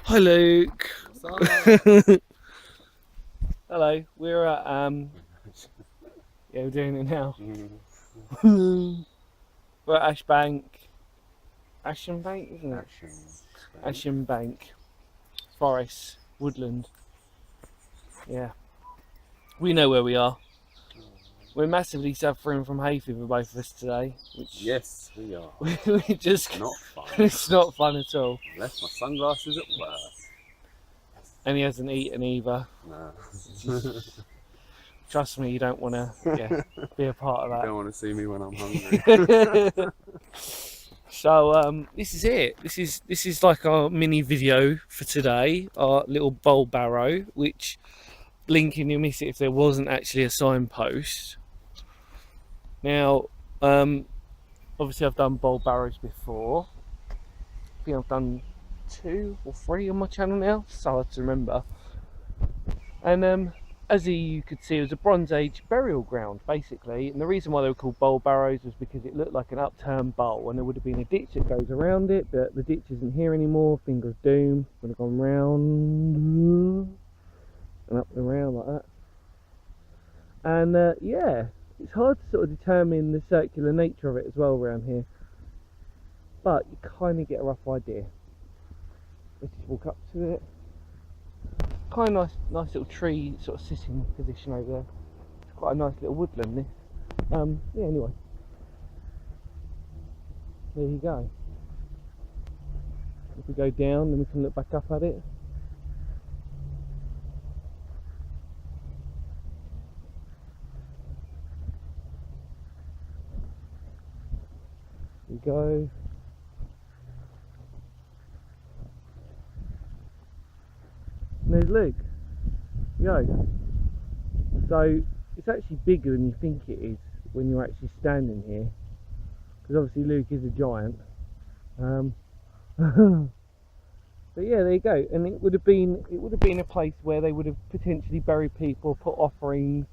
Hi Luke. What's up? Hello, we're at yeah, we're doing it now. Mm, We're at Ashton Bank, isn't it? Action. Spain. Ashton Bank, Forest, Woodland. Yeah, we know where we are. We're massively suffering from hay fever, both of us today, which Yes, we are. we just Not fun. it's not fun at all. I left my sunglasses at work. And he hasn't eaten either. No. Trust me, you don't want to be a part of You that. don't want to see me when I'm hungry. So this is it. This is like our mini video for today. Our little bowl barrow, which blinking you'll miss it if there wasn't actually a signpost. Now, obviously I've done bowl barrows before. I think I've done 2 or 3 on my channel now. So hard to remember. And as you could see, it was a Bronze Age burial ground, basically. And the reason why they were called bowl barrows was because it looked like an upturned bowl, and there would have been a ditch that goes around it, but the ditch isn't here anymore. Finger of doom. Would have gone round and up and around like that. And yeah, it's hard to sort of determine the circular nature of it as well around here, but you kind of get a rough idea. Let's just walk up to it. Kind of nice little tree sort of sitting position over there. It's quite a nice little woodland, this. Yeah, anyway. There you go. If we go down, then we can look back up at it. There we go. And there's Luke. Go. So it's actually bigger than you think it is when you're actually standing here, because obviously Luke is a giant. But yeah, there you go. And it would have been a place where they would have potentially buried people, put offerings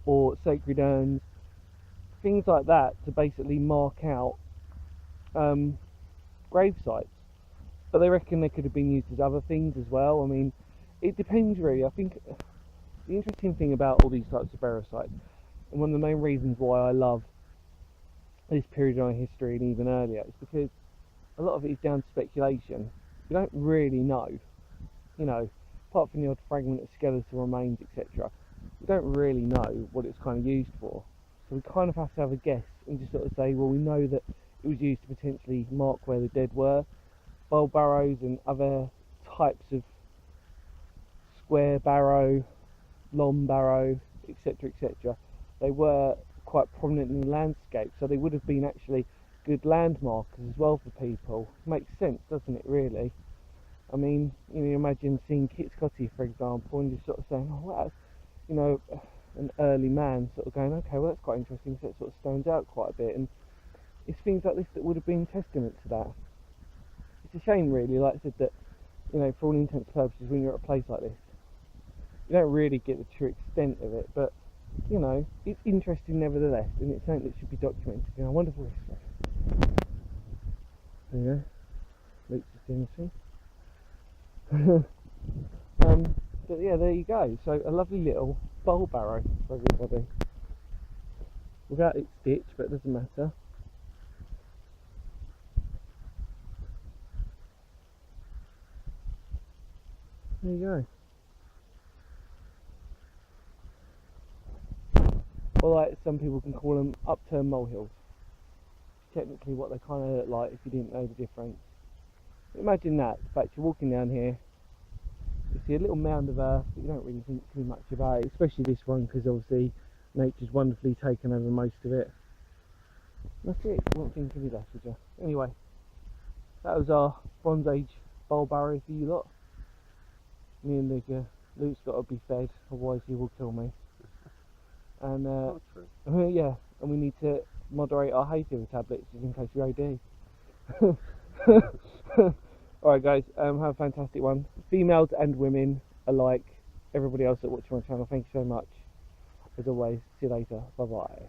or sacred urns, things like that, to basically mark out grave sites. But they reckon they could have been used as other things as well. I mean, it depends really. I think the interesting thing about all these types of burial sites, and one of the main reasons why I love this period in our history and even earlier, is because a lot of it is down to speculation. You don't really know, you know, apart from the odd fragment of skeletal remains, etc. We don't really know what it's kind of used for. So we kind of have to have a guess and just sort of say, well, we know that it was used to potentially mark where the dead were. Bowl barrows and other types of square barrow, long barrow, etc., etc., they were quite prominent in the landscape, so they would have been actually good landmarkers as well for people. Makes sense, doesn't it, really? I mean, you know, imagine seeing Kit's Cotty, for example, and just sort of saying, oh, wow, you know, an early man sort of going, okay, well, that's quite interesting, so it sort of stands out quite a bit. And it's things like this that would have been testament to that. It's a shame, really, like I said, that, you know, for all intents and purposes, when you're at a place like this, you don't really get the true extent of it, but, you know, it's interesting nevertheless, and it's something that should be documented in our wonderful history. There you go. Luke's just doing the thing. But yeah, there you go. So a lovely little bowl barrow for everybody. Without its ditch, but it doesn't matter. There you go. Or like some people can call them upturned molehills. Technically what they kind of look like if you didn't know the difference. Imagine that. In fact, you're walking down here, you see a little mound of earth, but you don't really think too much about it, especially this one, because obviously nature's wonderfully taken over most of it. That's it. You won't think any less, would you? Anyway, that was our Bronze Age bowl barrow for you lot. Me and Luke's got to be fed, otherwise he will kill me. And yeah, and we need to moderate our hay fever tablets just in case we OD. Alright guys, have a fantastic one. Females and women alike, everybody else that watches my channel, thank you so much. As always, see you later. Bye bye.